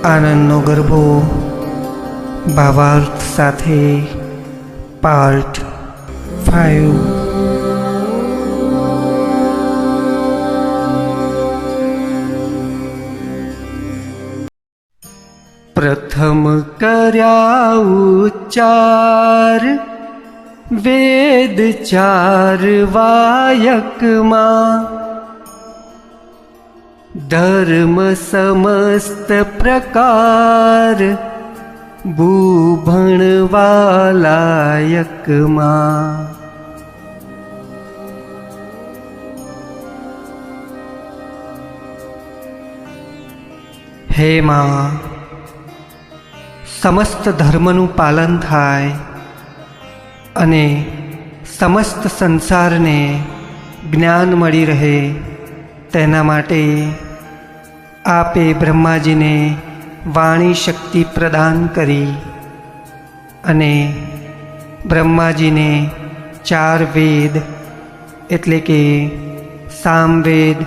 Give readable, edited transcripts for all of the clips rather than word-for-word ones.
આનંદનો ગરબો ભાવાર્થ સાથે પાર્ટ 5। પ્રથમ કર્યા ઉચ્ચાર વેદ 4 વાયકમાં, ધર્મ સમસ્ત પ્રકાર ભૂભણવાલાયકમાં। હે માં, સમસ્ત ધર્મનું પાલન થાય અને સમસ્ત સંસારને જ્ઞાન મળી રહે તેના માટે આપે બ્રહ્માજીને વાણી શક્તિ પ્રદાન કરી અને બ્રહ્માજીને 4 વેદ એટલે કે સામવેદ,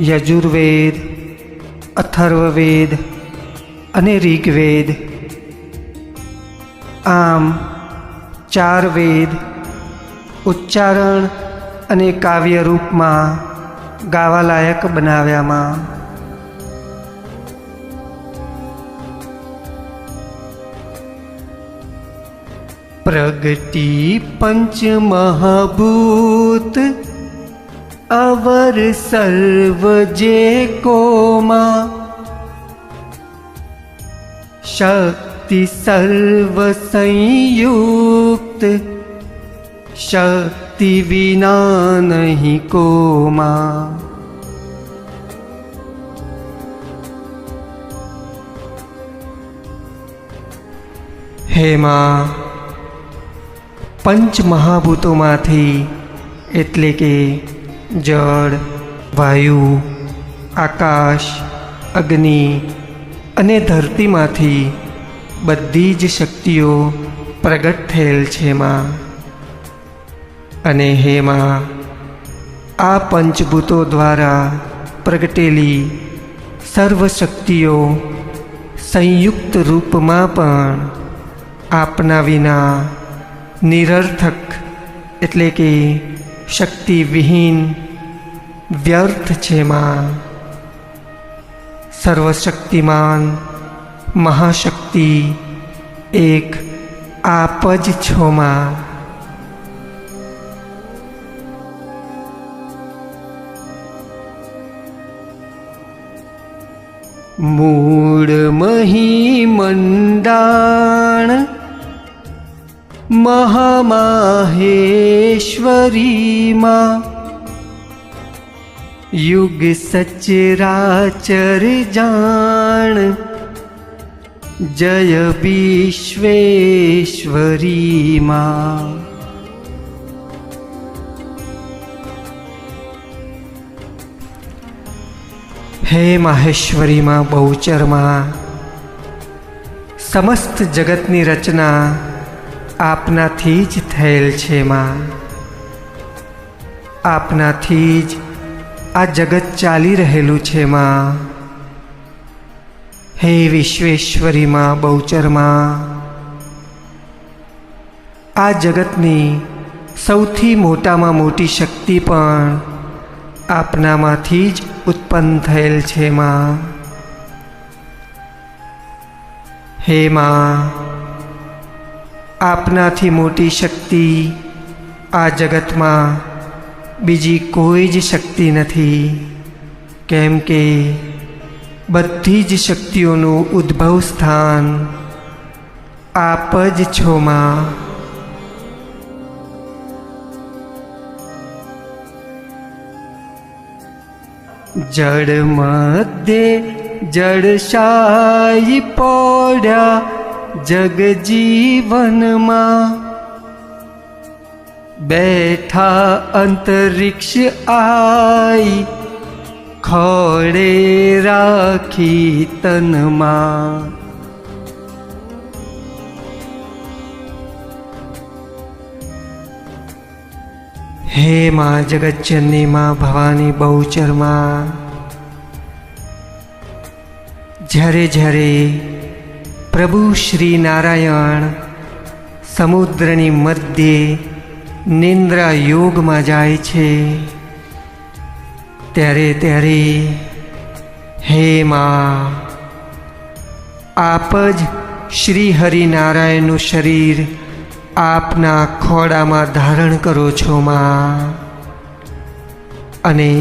યજુર્વેદ, અથર્વવેદ અને ઋગ્વેદ, આમ 4 વેદ ઉચ્ચારણ અને કાવ્ય રૂપમાં ગાવાલાયક બનાવ્યામાં। પ્રગટી પંચ મહાભૂત અવર સર્વ જે કોમાં, શક્તિ સર્વ સંયુક્ત શક્તિ વિના નહીં કોમાં। હે માં, પંચ મહાભૂતોમાંથી એટલે કે જળ, વાયુ, આકાશ, અગ્નિ અને ધરતીમાંથી બધી જ શક્તિઓ પ્રગટ થયેલ છે માં। અને હે માં, આ પંચભૂતો દ્વારા પ્રગટેલી સર્વ શક્તિઓ સંયુક્ત રૂપમાં પણ આપના વિના નિરર્થક એટલે કે શક્તિવિહીન વ્યર્થ છે માં। સર્વશક્તિમાન મહાશક્તિ એક આપ જ છો માં। મૂળ મહી મંડાણ મહામાહેશ્વરીમાં, યુગ સચરાચર જાણ જય વિશ્વેશ્વરીમાં। હે માહેશ્વરીમાં બહુચરમાં, સમસ્ત જગતની રચના આપનાથી જ થયેલ છે માં। આપનાથી જ આ જગત ચાલી રહેલું છે માં। હે વિશ્વેશ્વરીમાં બહુચરમાં, આ જગતની સૌથી મોટામાં મોટી શક્તિ પણ આપનામાંથી જ ઉત્પન્ન થયેલ છે માં। હે માં, આપનાથી મોટી શક્તિ આ જગતમાં બીજી કોઈ જ શક્તિ નથી, કેમ કે બધી જ શક્તિઓનું ઉદ્ભવ સ્થાન આપ જ છો માં। જળ મધ્યે જળશાયી પોડ્યા જગજીવનમાં, બેઠા અંતરિક્ષ આઈ ખોળે રાખી તનમાં। હે માँ जगज्जननी माँ भवानी बहुचर माँ, જ્યારે જ્યારે પ્રભુ શ્રી નારાયણ સમુદ્રની મધ્યે નિંદ્રા યોગમાં જાય છે, ત્યારે ત્યારે હે મા, આપ જ શ્રી હરિનારાયણનું શરીર આપના ખોળામાં ધારણ કરો છો મા, અને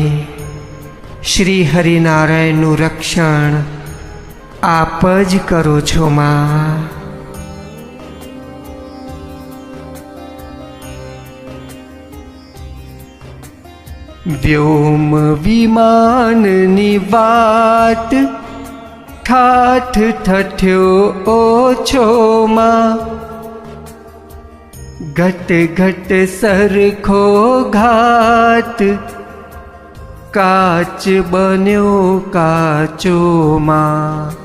શ્રી હરિનારાયણનું રક્ષણ આપ જ કરો છો મા. વ્યોમ વિમાનની વાટ ઠાઠ ઠઠ્યો ઓછો માં, ઘટ ઘટ સરખો ઘાટ કાચ બન્યો કાચો માં.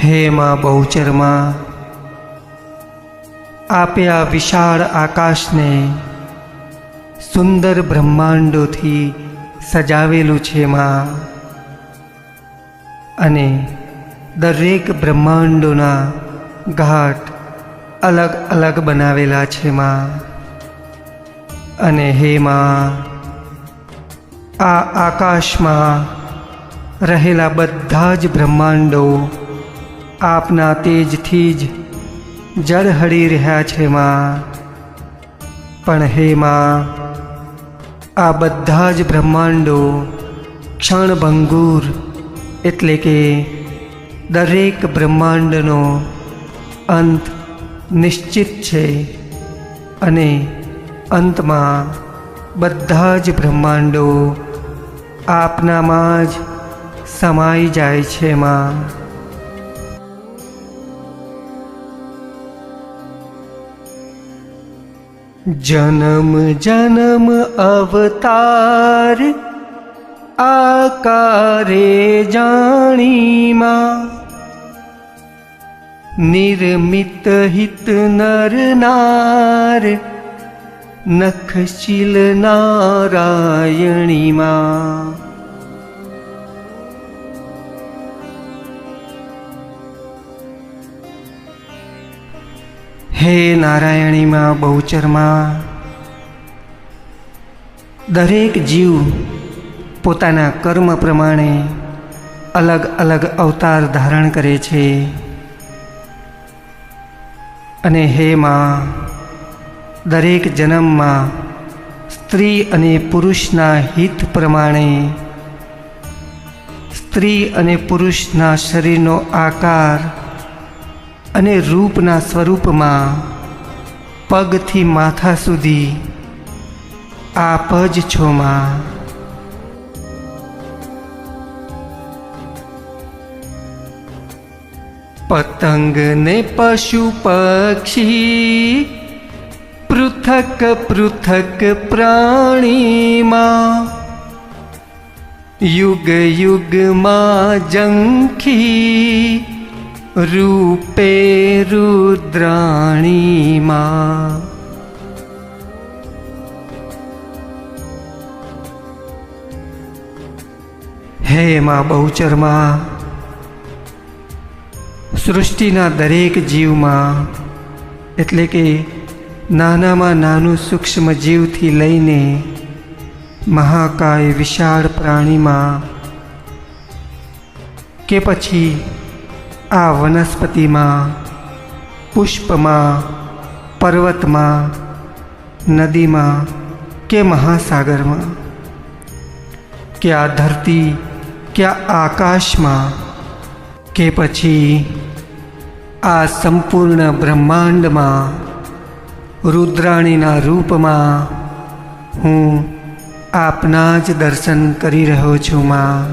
હે માં બહુચરમાં, આપે આ વિશાળ આકાશને સુંદર બ્રહ્માંડોથી સજાવેલું છે માં, અને દરેક બ્રહ્માંડોના ઘાટ અલગ અલગ બનાવેલા છે માં. અને હે માં, આ આકાશમાં રહેલા બધા જ બ્રહ્માંડો આપના તેજથી જ ઝળહળી રહ્યા છે માં. પણ હે માં, આ બધા જ બ્રહ્માંડો ક્ષણભંગુર, એટલે કે દરેક બ્રહ્માંડનો અંત નિશ્ચિત છે, અને અંતમાં બધા જ બ્રહ્માંડો આપનામાં જ સમાઈ જાય છે માં. જન્મ જન્મ અવતાર આકારે જાણી માં, નિર્મિત હિત નર નાર નખશીલ નારાયણી માં. હે નારાયણી માં બહુચરમાં, દરેક જીવ પોતાના કર્મ પ્રમાણે અલગ અલગ અવતાર ધારણ કરે છે. અને હે માં, દરેક જન્મમાં સ્ત્રી અને પુરુષના હિત પ્રમાણે સ્ત્રી અને પુરુષના શરીરનો આકાર અને રૂપના સ્વરૂપમાં પગથી માથા સુધી આપ જ છો માં. પતંગ ને પશુ પક્ષી પૃથક પૃથક પ્રાણીમાં, યુગ યુગમાં જંખી રૂપે રુદ્રાણીમાં. હે માં બહુચરમાં, સૃષ્ટિના દરેક જીવમાં, એટલે કે નાનામાં નાનું સૂક્ષ્મ જીવથી લઈને મહાકાય વિશાળ પ્રાણીમાં, કે પછી આ વનસ્પતિમાં, પુષ્પમાં, પર્વતમાં, નદીમાં કે મહાસાગરમાં, કે આ ધરતી કે આ આકાશમાં, કે પછી આ સંપૂર્ણ બ્રહ્માંડમાં રુદ્રાણીના રૂપમાં હું આપના જ દર્શન કરી રહ્યો છું માં.